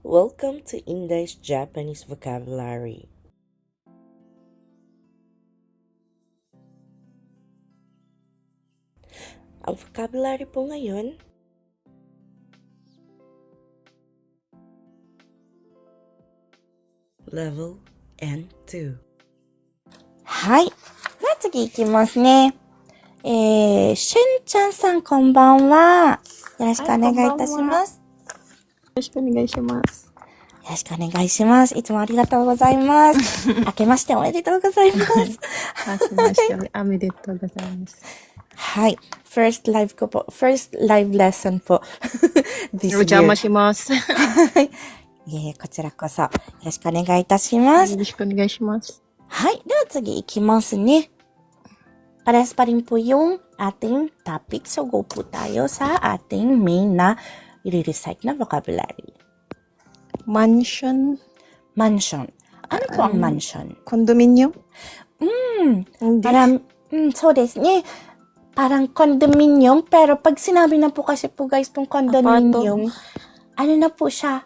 Welcome to Indai's Japanese Vocabulary. Ang vocabulary po ngayon, Level N2. はい。では次行きますね。しゅんちゃんさんこんばんは。よろしくお願いいたします。よろしくお願いします。よろしくお願いします。いつもありがとうございます。明けましておめでとうございます。明けましておめでとうございます。はい。first live lesson po. お邪魔します。こちらこそよろしくお願いいたします。よろしくお願いします。はい. では次行きますね. Parehas pa rin po yung ating topic. So go po tayo sa ating main na i-recite na vocabulary. Mansion. Mansion. Ano po ang mansion? Condominium? So desu ne. Parang condominium, pero pag sinabi na po kasi po guys pong condominium, ano na po siya,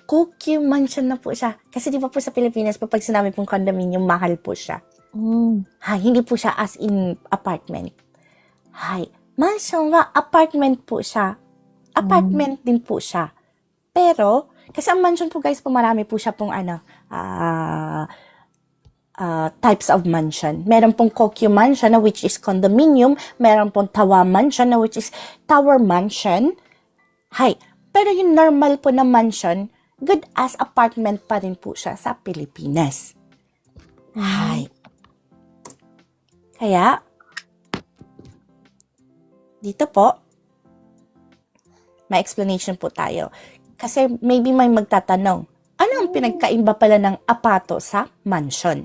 高級mansion na po siya. Kasi di ba po sa Pilipinas, pag sinabi pong condominium, mahal po siya. Hindi po siya as in apartment. Mansion wa apartment po siya. Apartment din po siya. Pero, kasi ang mansion po guys po marami po siya pong types of mansion. Meron pong Kokyu mansion na which is condominium. Meron pong Tawa mansion na which is tower mansion. Pero yung normal po na mansion, good as apartment pa rin po siya sa Pilipinas. Kaya, dito po, may explanation po tayo. Kasi maybe may magtatanong, ano ang pinagkaiba pala ng apato sa mansion?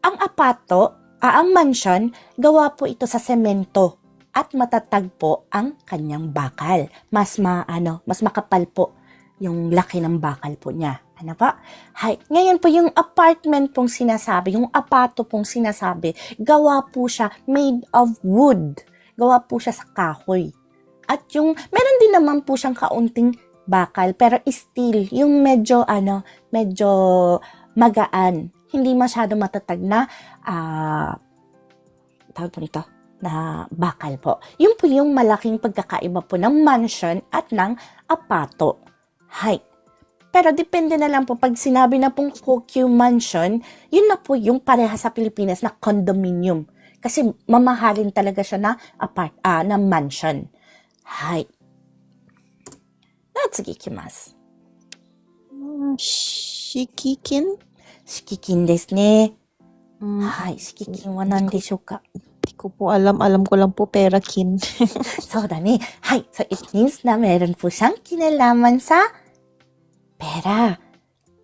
Ang apato, ang mansion, gawa po ito sa semento at matatag po ang kanyang bakal. Mas makapal po yung laki ng bakal po niya. Ano pa? Ngayon po yung apartment pong sinasabi, yung apato pong sinasabi, gawa po siya made of wood. Gawa po siya sa kahoy. At meron din naman po siyang kaunting bakal, pero still, yung medyo magaan. Hindi masyado matatag na, tawag po nito, na bakal po. Yun po yung malaking pagkakaiba po ng mansion at ng apato. Pero depende na lang po, pag sinabi na pong Kokyu mansion, yun na po yung pareha sa Pilipinas na condominium. Kasi mamahalin talaga siya na mansion. Let's ikimasu. Shikikin? Shikikin desu ne. Shikikin wa nan deshou ka? Hindi ko po alam. Alam ko lang po pera-kin. So da ne. So it means na meron po siyang kinalaman sa pera.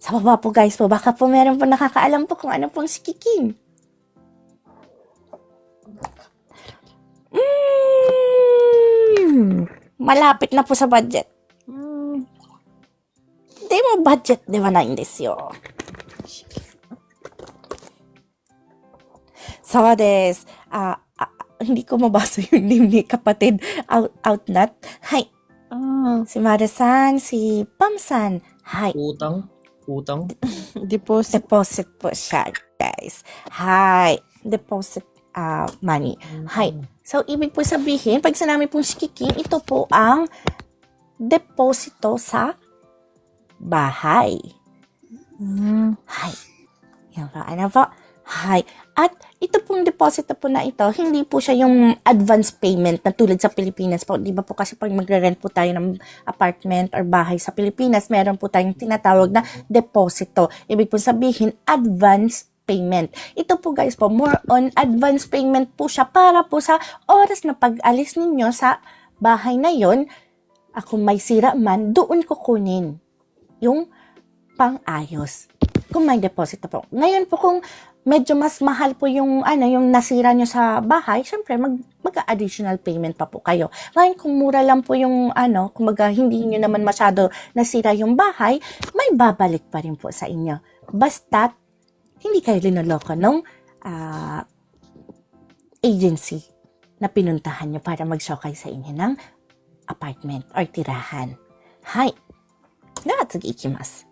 Sa baba po guys po, baka po meron po nakakaalam po kung ano pong shikikin. Malapit na po sa budget. Hindi mo budget de wa nai desu yo. So desu. Hindi ko mabasa yung name ni kapatid Outnut. Si Mara-san, si Pam-san. Utang? Deposit. Deposit po siya, guys. Deposit money. So, ibig po sabihin, pag sinabi pong shikikin, ito po ang deposito sa bahay. Yan po. Ano po? At ito pong deposito po na ito, hindi po siya yung advance payment na tulad sa Pilipinas po. Di ba po kasi pag magre-rent po tayo ng apartment or bahay sa Pilipinas, meron po tayong tinatawag na deposito. Ibig po sabihin, advance payment. Ito po guys po, more on advance payment po siya para po sa oras na pag-alis ninyo sa bahay na yon, kung may sira man, doon kukunin yung pang-ayos. Kung may deposito po. Ngayon po kung medyo mas mahal po yung nasira nyo sa bahay, syempre mag-additional payment pa po kayo. Ngayon kung mura lang po yung kumbaga hindi nyo naman masyado nasira yung bahay, may babalik pa rin po sa inyo. Basta't hindi kayo linoloko ng agency na pinuntahan nyo para mag-showcase sa inyo ng apartment or tirahan. では次いきます。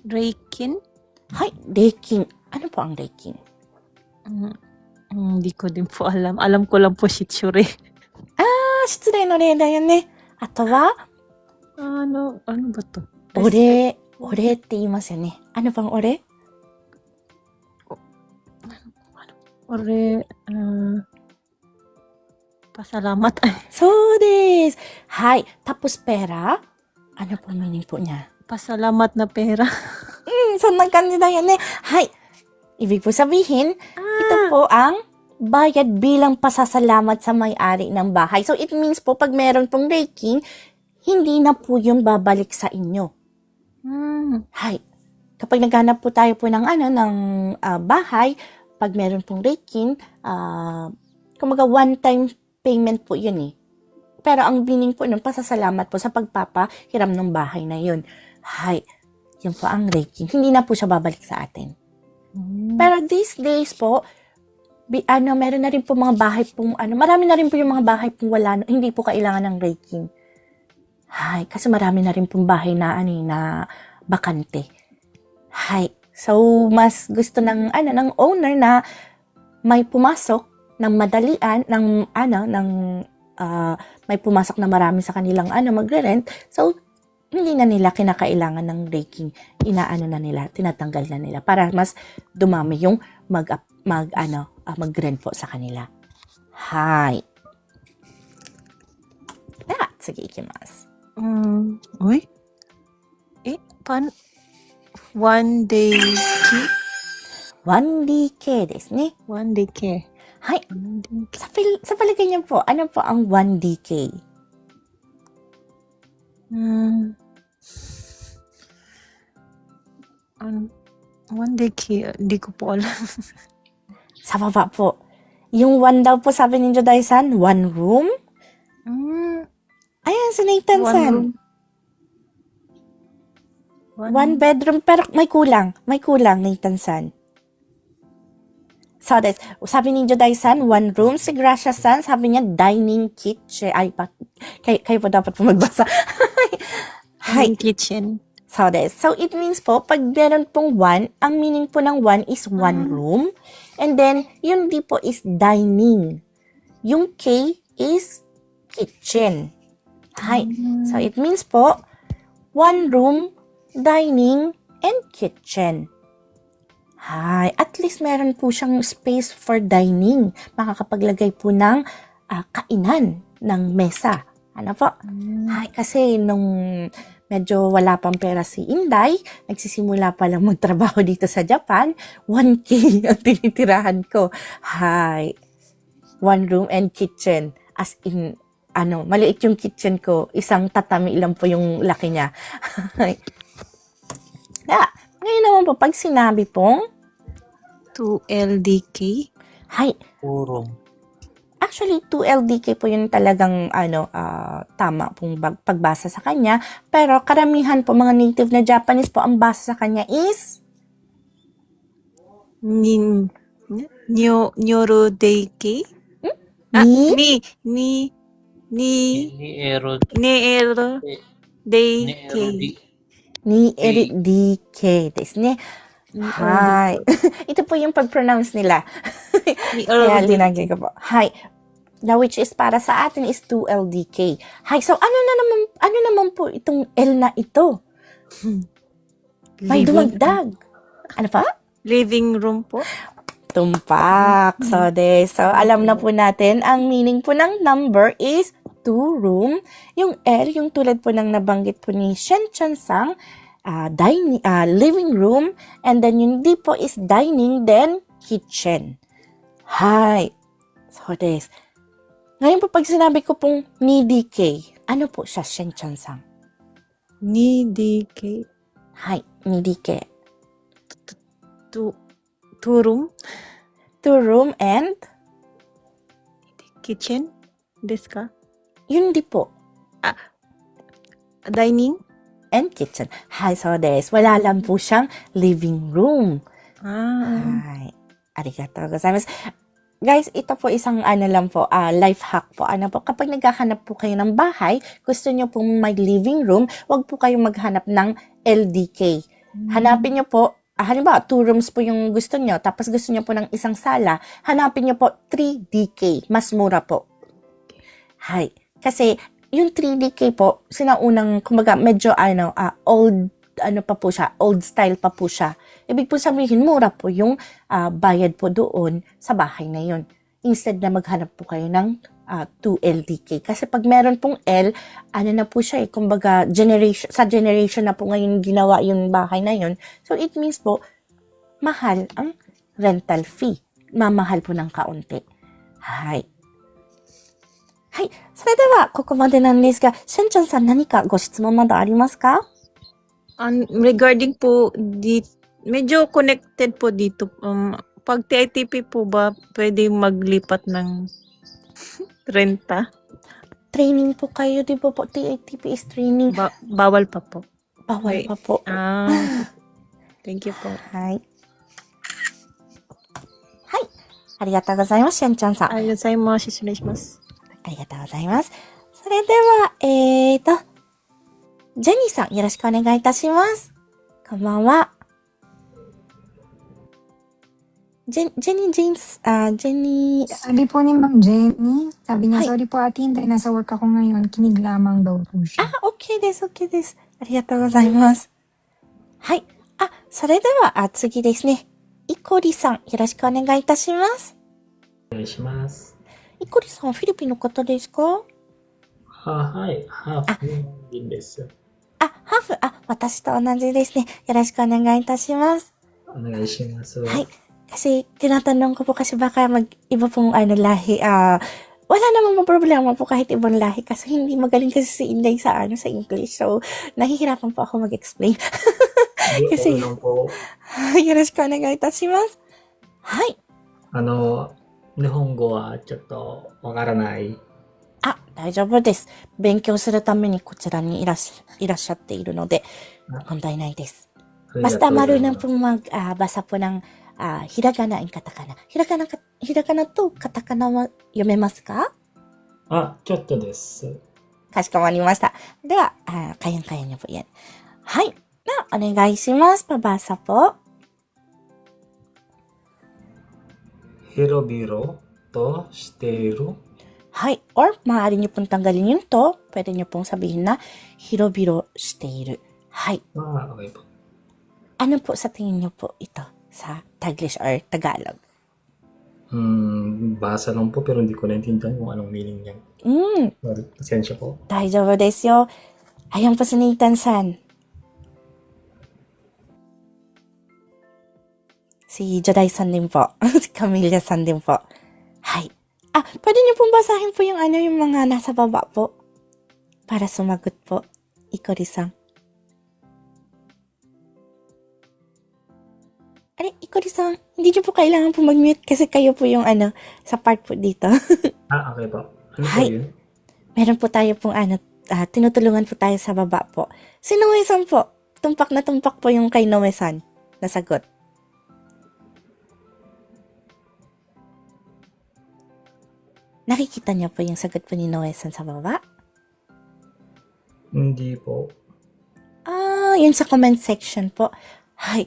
Reikin? はい、礼金。Ano po ang 礼金? Hindi ko din po alam. Alam ko lang po shitsure. 失礼の礼だよね。あとは、ano ba to? お礼。お礼って言いますよね。Ano bang お礼? Ore, pasalamat. そうです。はい。Tapos pera? Ano po meaning po niya? Pasalamat na pera. そんな感じだよね。はい。Ibig po sabihin, ito po ang bayad bilang pasasalamat sa may-ari ng bahay. So, it means po, pag meron pong raking, hindi na po yung babalik sa inyo. Hay. Kapag naghanap po tayo po ng bahay, pag meron pong raking, kumaga one-time payment po yun eh. Pero ang meaning po nun, pasasalamat po sa pagpapahiram ng bahay na yun. Hay. Yun po ang raking. Hindi na po siya babalik sa atin. Pero these days po, meron na rin po mga bahay pong, marami na rin po yung mga bahay pong hindi po kailangan ng raking. Hay, kasi marami na rin pong bahay na, na bakante. Hay, so mas gusto ng owner na may pumasok ng madalian, may pumasok na marami sa kanilang magre-rent. So, hindi na nila kinakailangan ng raking. Tinatanggal na nila para mas dumami yung mag-rent po sa kanila. Hi. Sige, ikimasu. Uy? One day key? 1DK ですね。One day key. はい。Sa palagay niyo po, ano po ang 1DK? One day key, hindi ko po alam. Sa baba po. Yung 1 daw po, sabi ni Joday-san, 1 room? Ayan, si Nathan-san. 1 bedroom, pero may kulang. May kulang, Nathan-san. So, sabi ni Joday-san, 1 room. Si Gracia-san, sabi niya, dining kitchen. Ay, kayo po dapat po magbasa. Dining kitchen. So, it means po, pag meron pong 1, ang meaning po ng 1 is 1 room. And then, yung D po is dining. Yung K is kitchen. Hi. So, it means po, 1 room, dining, and kitchen. Hi. At least meron po siyang space for dining. Makakapaglagay po ng kainan ng mesa. Ano po? Hi. Kasi nung medyo wala pang pera si Inday, nagsisimula pa lang magtrabaho dito sa Japan, 1K ang tinitirahan ko. Hi. 1 room and kitchen. As in, maliit yung kitchen ko. Isang tatami lang po yung laki niya. Ngayon naman po, pag sinabi pong 2LDK? Hi. Puro. Actually, 2LDK po yun talagang tama pong pagbasa sa kanya. Pero karamihan po mga native na Japanese po, ang basa sa kanya is Nyorodeki? Ni-DK ですね。はい。Ito po yung pag-pronounce nila. Kaya linagay ko po. Hi. Now, which is para sa atin is 2LDK. Hi. So, ano naman po itong L na ito? May dumagdag. Ano pa? Living room po. Tumpak. So, alam na po natin, ang meaning po ng number is 2 room. Yung L, yung tulad po ng nabanggit po ni Shen-chan-sang, living room, and then yung D po is dining, then kitchen. Hi. So, ngayon po pag sinabi ko pong ni DK, ano po siya, Shen-chan-sang? Ni DK? Hi, ni DK. 2 room? 2 room and? Kitchen? Desu ka? Yun di po. Dining? And kitchen. Hi, so wala lang po siyang living room. Hi. Arigatou gozaimasu. Guys, ito po isang ano lang po, life hack po. Ano po, kapag naghahanap po kayo ng bahay, gusto nyo pong may living room, wag po kayong maghanap ng LDK. Hanapin nyo po, halimbawa, 2 rooms po yung gusto nyo, tapos gusto nyo po ng isang sala, hanapin nyo po 3DK. Mas mura po. Hay. Kasi, yung 3DK po, sinaunang, kumbaga, medyo old, pa po siya, old style pa po siya. Ibig po sabihin, mura po yung bayad po doon sa bahay na yun. Instead na maghanap po kayo ng 2LDK. Kasi pag meron pong L, na po siya kumbaga, sa generation na po ngayon ginawa yung bahay na yun. So, it means po, mahal ang rental fee. Mamahal po ng kaunti. Hay. Hay. それでは、ここまでなんですが、しゅんちゃんさん何かご質問などありますか? Regarding po, medyo connected po dito. Pag TITP po ba, pwede maglipat ng renta? Training po kayo, di ba po? TITP is training. Bawal pa po. Bawal pa po. Thank you po. はい。はい。ありがとうございます、しゅんちゃんさん。ありがとうございます。失礼します。ありがとうございます。それでは、ジェニーさん、よろしくお願いいたします。こんばんは。Jenny James, Jenny... Sabi po ni Ma'am Jenny, sabi niya, Hi. sorry po ate, hindi, nasa work ako ngayon, kinig lamang daw po siya. OK です、OK です。ありがとうございます。はい。それでは、次ですね。イコリさん、よろしくお願いいたします。お願いします。イコリさんはフィリピンの方ですか？はい。ハーフ人です。ハーフ、私と同じですね。よろしくお願いいたします。お願いします。Hi. Kasi tinatanong ko po kasi baka mag-iba pong lahi. Wala namang problema po kahit ibang lahi kasi hindi magaling kasi si Inday sa English. So, nahihirapan po ako mag-explain. Kasi, よろしくお願いいたします。はい。日本語はちょっとわからない。大丈夫です。勉強するためにこちらにいらっしゃっているので、問題ないです。Basta marunong pong magbasa po ng hiragana and katakana. Hiragana to katakana wa yomemasu ka? ちょっとです。かしこまりました。では、kayang-kaya niyo po yan. Hay. Na, お願いします。Pabasa po. Hirobiro to shiteiru. Hay. Or, maaari niyo pong tanggalin yung to. Pwede niyo pong sabihin na hirobiro shiteiru. Hay. Okay po. Ano po sa tingin niyo po ito sa Taglish or Tagalog? Basa lang po pero hindi ko naintindihan kung anong meaning niya. Pasensya po. 大丈夫ですよ。Ayan po si Nathan-san. Si Joday-san din po. Si Camilla-san din po. Hay. Pwede niyo pong basahin po yung yung mga nasa baba po. Para sumagot po. Ikori-san. Ikori-san, hindi niyo po kailangan po mag-mute kasi kayo po yung sa part po dito. Okay po. Ano po Hay. yun? Meron po tayo pong tinutulungan po tayo sa baba po. Si Noe-san po. Tumpak na tumpak po yung kay Noe-san. Nasagot. Nakikita niyo po yung sagot po ni Noe-san sa baba? Hindi po. Yun sa comment section po. Hay.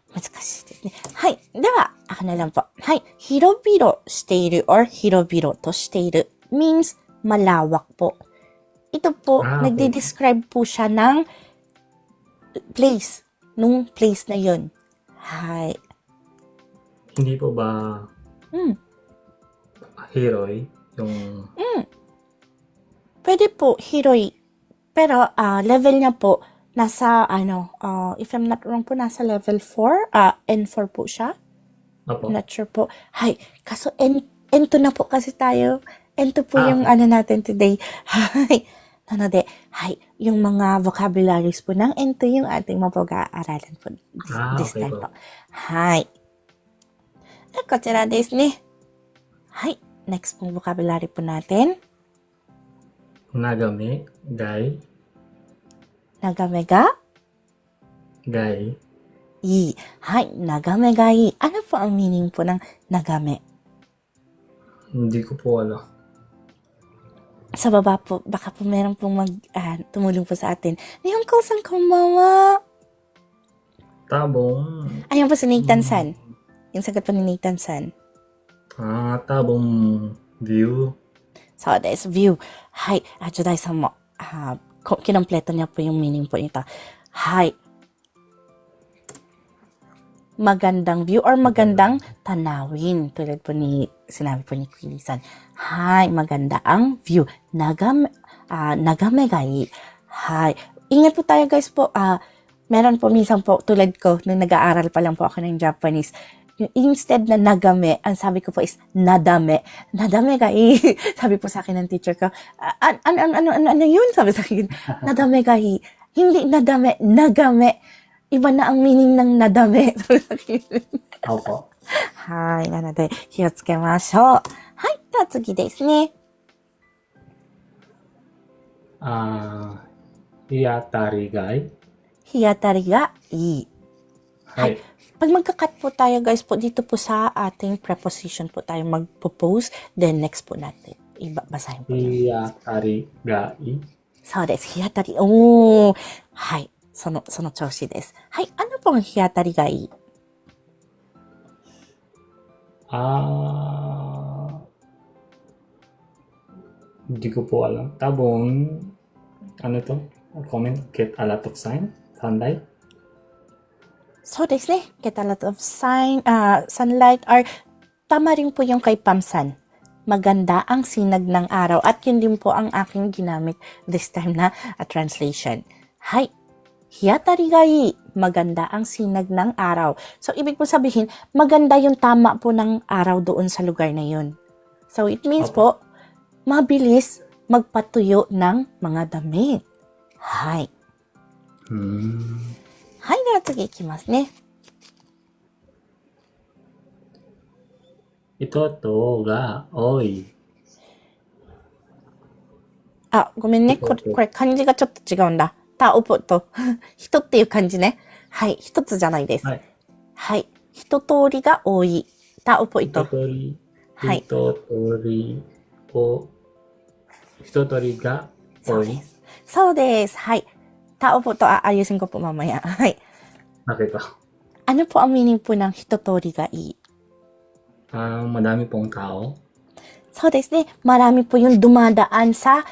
難しいですね。はい。では、ako na lang po. はい。広々している or 広々としている means malawak po. Ito po, nagde-describe po siya ng place. Nung place na yun. Hay. Hindi po ba hiroi? Yung... Pwede po, hiroi. Pero, level niya po, nasa, if I'm not wrong po, nasa level 4, N4 po siya. Apo. Not sure po. Hay, kaso N2 na po kasi tayo. N2 po yung natin today. Hay, yung mga vocabularies po ng N2 yung ating mapag-aaralan po this okay time po. po. Hay. Kochira desu ne. Hay, next pong vocabulary po natin. Nagame, gai. Nagame ga? Gai. Hay, nagame ga ii. Ano po ang meaning po ng nagame? Hindi ko po alam. Sa baba po, baka po meron pong tumulong po sa atin. Nihongo-san, konbanwa. Tabong. Ayan po si Nathan-san. Yung sagot po ni Nathan-san. Tabong view. そうです。view. はい。ジョダイさんも、kinompleto niya po yung meaning po nito. はい。Magandang view or magandang tanawin. Tulad po sinabi po ni Quilly-san. Hay, maganda ang view. Nagame ga ii. Hay. Ingat po tayo guys po. Meron po minsan po, tulad ko, nung nag-aaral pa lang po ako ng Japanese, instead na nagame, ang sabi ko po is nadame. Nadame ga ii. Sabi po sa akin ng teacher ko, ano yun? Sabi sa akin, nadame ga ii. Hindi nadame, nagame. Iba na ang meaning ng nadame. Opo. はい。なので、気をつけましょう。はい。では次ですね。 Hiatarigai. Hiyatari ga ii. Hay. Pag magka-cut po tayo guys po, dito po sa ating preposition po tayo magpo-pose. Then next po natin. Basahin po. Hiatarigai. そうです。日当たり。おー。はい。その調子です。はい。ano pong 日当たりがいい? Hindi ko po alam. Tabong, ano to? Comment, get a lot of sunlight. そうですね。Get a lot of sunlight or tama rin po yung kay Pamsan. Maganda ang sinag ng araw. At yun din po ang aking ginamit this time na translation. Hay. Hiyatari ga ii. Maganda ang sinag ng araw. So, ibig po sabihin, maganda yung tama po ng araw doon sa lugar na yun. So, it means po, mabilis magpatuyo ng mga damit. Hay. Hay, de wa tsugi ikimasu ne. Ito to ga oi. ごめんね。これ漢字がちょっと違うんだ。タオポと人っていう漢字ね。はい。一つじゃないです。はい。はい。一通りが多い。タオポイと。はい。一通りが多い。そうです。はい。タオポとayusin ko po mamaya. はい。 Bakit? Ano po ang meaning po ng hitotori ga ii? Madami pong tao. そうですね。Marami po yung dumadaan sa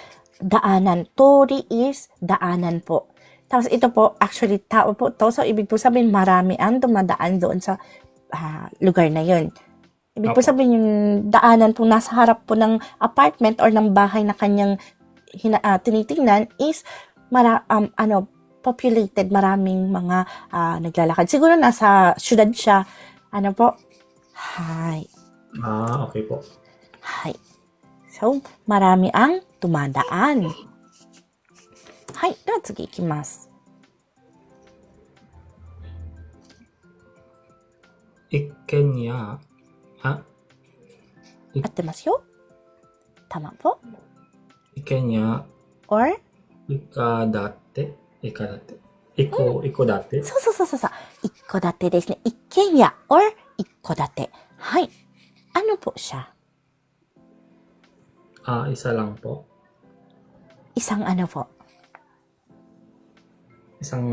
daanan. Tori is daanan po. Tapos ito po, actually, tao po to. So, ibig po sabihin, marami ang dumadaan doon sa lugar na yun. Ibig po sabihin, yung daanan po nasa harap po ng apartment or ng bahay na kanyang tinitingnan is populated. Maraming mga naglalakad. Siguro nasa syudad siya. Ano po? Hay. Okay po. Hay. So, marami ang dumadaan. Hay. De wa tsugi ikimasu. Ikkenya. Attemasu yo? Tama po. Ikkenya. Or? Ikadate. Ikodate. そう。Ikkodate desu ne. Ikkenya or ikkodate. Hay. Ano po siya? Isa lang po. Isang ano po? Isang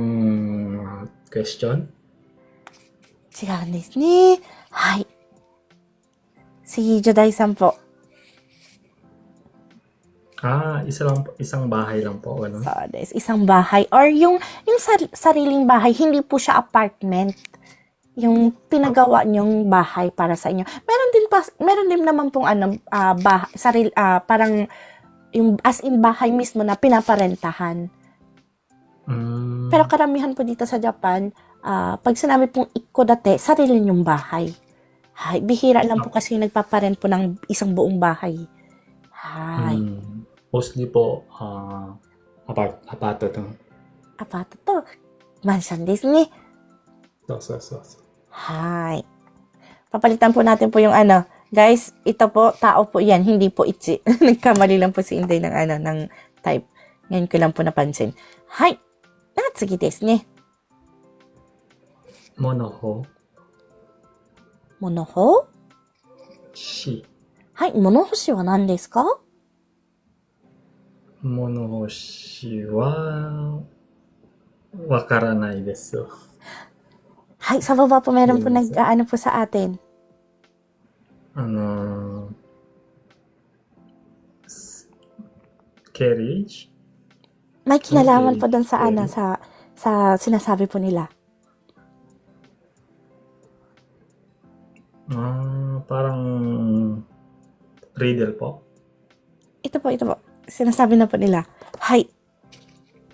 question. 違うんですね。はい。Si Joday-san po. Isa lang po. Isang bahay lang po. Ano? So, isang bahay. Or yung sariling bahay, hindi po siya apartment. Yung pinagawa niyong bahay para sa inyo. Meron din naman pong parang yung as in bahay mismo na pinaparentahan. Pero karamihan po dito sa Japan, pag sinabi pong ikkodate, sarili niyong bahay. Hay, bihira lang po kasi nagpaparent po ng isang buong bahay. Hay. Mostly po, apato to. Apato to. Mansion desu ne. So. Hay. Papalitan po natin po yung Guys, ito po, tao po yan, hindi po ichi. Nagkamali lang po si Inday ng type. Ngayon ko lang po napansin. Hay. Natsugi desu ne. Monoho. Monoho? Shi. はい、物干しは何ですか？物干しは、わからないです。Hay, sa baba po meron po Yes. nag-aano po sa atin. あのー、carriage? May kinalaman po Okay. doon sa ano, sa sinasabi po nila. Parang riddle po. Ito po. Sinasabi na po nila. Hay,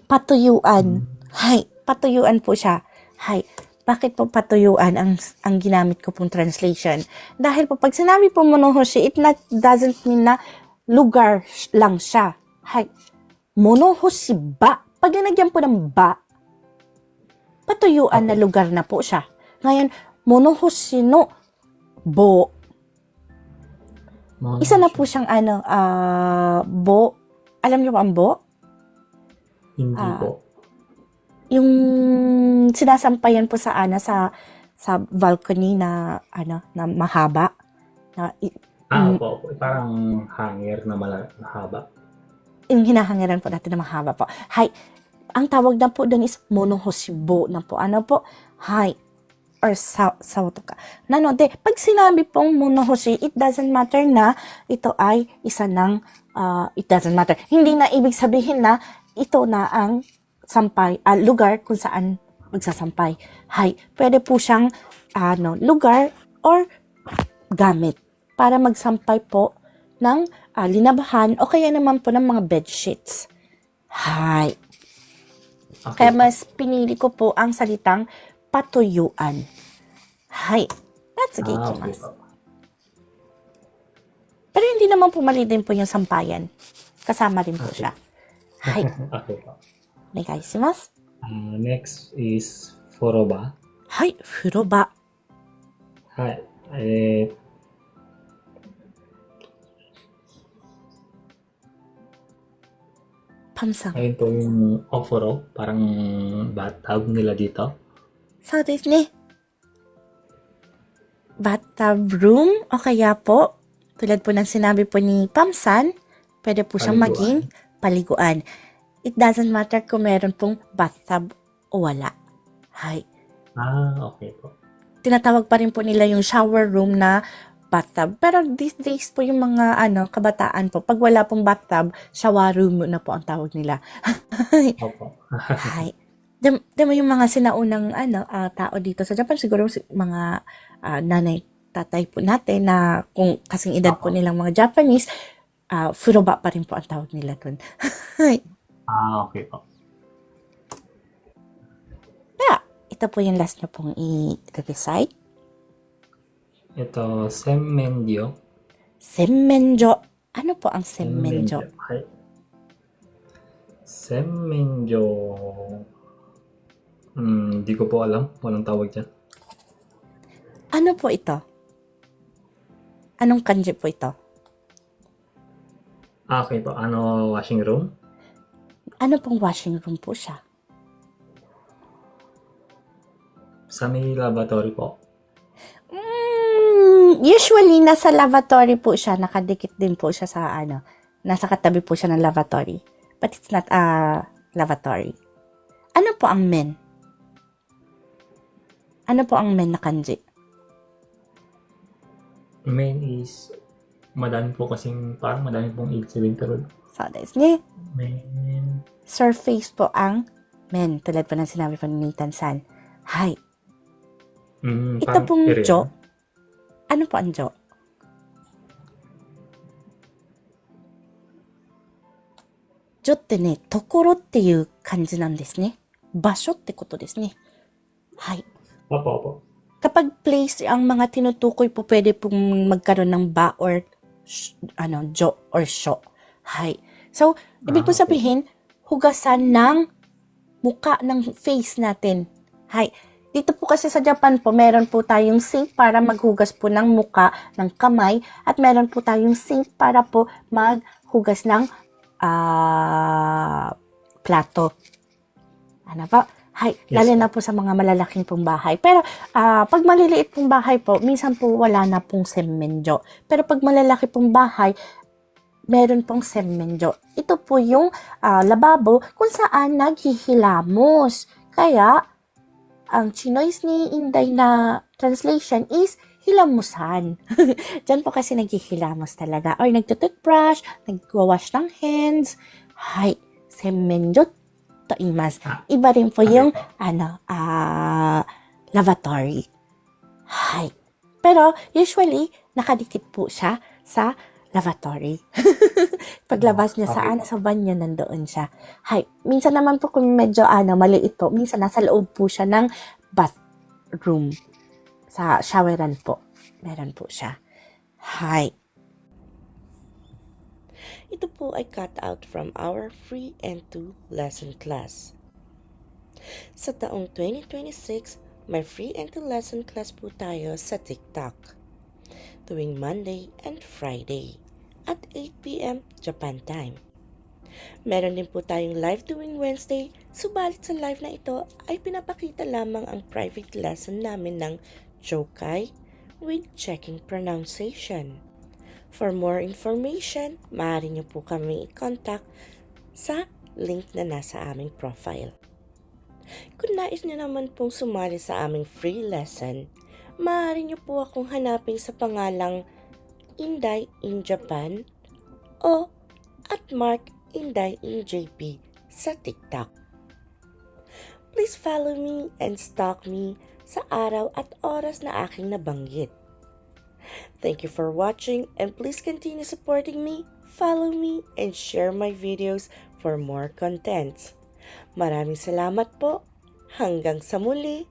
patuyuan. Hay, patuyuan po siya. Hay, bakit po patuyuan ang ginamit ko pong translation? Dahil po pag sinabi po monohoshi, doesn't mean na lugar lang siya. Hay, monohoshi ba? Pag nilagyan po ng ba, patuyuan na lugar na po siya. Ngayon, monohoshi no bo. Isa na po siyang bo. Alam niyo ba ang bo? Hindi po. Yung sinasampayan po sa balcony na na mahaba na Opo. Parang hanger na mahaba. yung hinahangiran po natin na mahaba po. Hay, ang tawag na po doon is monohoshibo na po. Ano po? Hay, or to ka. De, pag sinabi pong monohoshi, it doesn't matter na ito ay isa ng, it doesn't matter. Hindi na ibig sabihin na ito na ang sampay, lugar kung saan magsasampay. Hay, pwede po siyang lugar or gamit para magsampay po ng linabahan o kaya naman po ng mga bedsheets. Hay. Okay. Kaya mas pinili ko po ang salitang patuyuan. Hay. That's a Okay gate po. Pero hindi naman po mali din po yung sampayan. Kasama rin po siya. Hay. Okay po. Onegaishimasu. Next is foroba. Hay. Furoba. はい。Pam-san. Ayun po yung oforo, parang bathtub nila dito. そうですね。Bathtub room o kaya po, tulad po ng sinabi po ni Pamsan, pwede po siyang Paliguan. maging paliguan. It doesn't matter kung meron pong bathtub o wala. Hay. Okay po. Tinatawag pa rin po nila yung shower room na bathtub. Pero these days po yung mga kabataan po, pag wala pong bathtub, shower room na po ang tawag nila. Opo. Hay. Demo yung mga sinaunang tao dito sa Japan, siguro mga nanay, tatay po natin na kung kasing edad po nilang mga Japanese, furoba pa rin po ang tawag nila dun. Okay po. Kaya, ito po yung last na pong i-recite. Ito, semmenjo. Semmenjo. Ano po ang semmenjo? Hai. Semmenjo. Di ko po alam. Walang tawag dyan. Ano po ito? Anong kanji po ito? Okay po. Ano, washing room? Ano pong washing room po siya? Sa may lavatory po. Usually, nasa lavatory po siya. Nakadikit din po siya sa nasa katabi po siya ng lavatory. But it's not a lavatory. Ano po ang men? Ano po ang men na kanji? Main is, madami po kasing, parang madami pong ibig sabihin pero So, desu ne. main, Surface po ang men. Tulad po ng sinabi po ni Nathan-san. Hay. Ito parang pong area. jo. Ano po ang jo? Jo ってね、ところっていう感じなんですね。場所ってことですね。はい。 Opo. Kapag place ang mga tinutukoy po, pwede pong magkaroon ng ba or jo or sho. Hay. So, ibig po sabihin, hugasan ng muka ng face natin. Hay. Dito po kasi sa Japan po, meron po tayong sink para maghugas po ng muka, ng kamay, at meron po tayong sink para po maghugas ng plato. Ano po? Hay, Yes lalo po. na po sa mga malalaking pong bahay. Pero pag maliliit pong bahay po, minsan po wala na pong semenyo. Pero pag malalaki pong bahay, meron pong semenyo. Ito po yung lababo kung saan naghihilamos. Kaya, ang chinois ni Inday na translation is hilamusan. Diyan po kasi naghihilamos talaga. Or nagtutoothbrush, nagwawash ng hands. Hay, semenyo to imas. Iba rin po yung lavatory. Hay. Pero usually nakadikit po siya sa lavatory. Paglabas niya sa banyo nandoon siya. Hay. Minsan naman po kung medyo maliit po, minsan nasa loob po siya ng bathroom. Sa showeran po. Meron po siya. Hay. Ito po ay cut out from our free and 2 lesson class. Sa taong 2026, may free and 2 lesson class po tayo sa TikTok. Tuwing Monday and Friday at 8 p.m. Japan time. Meron din po tayong live tuwing Wednesday, subalit sa live na ito ay pinapakita lamang ang private lesson namin ng Jokai with checking pronunciation. For more information, maaari niyo po kami i-contact sa link na nasa aming profile. Kung nais niyo naman pong sumali sa aming free lesson, maaari niyo po akong hanapin sa pangalang Inday in Japan o at Mark Inday in JP sa TikTok. Please follow me and stalk me sa araw at oras na aking nabanggit. Thank you for watching and please continue supporting me, follow me, and share my videos for more contents. Maraming salamat po. Hanggang sa muli.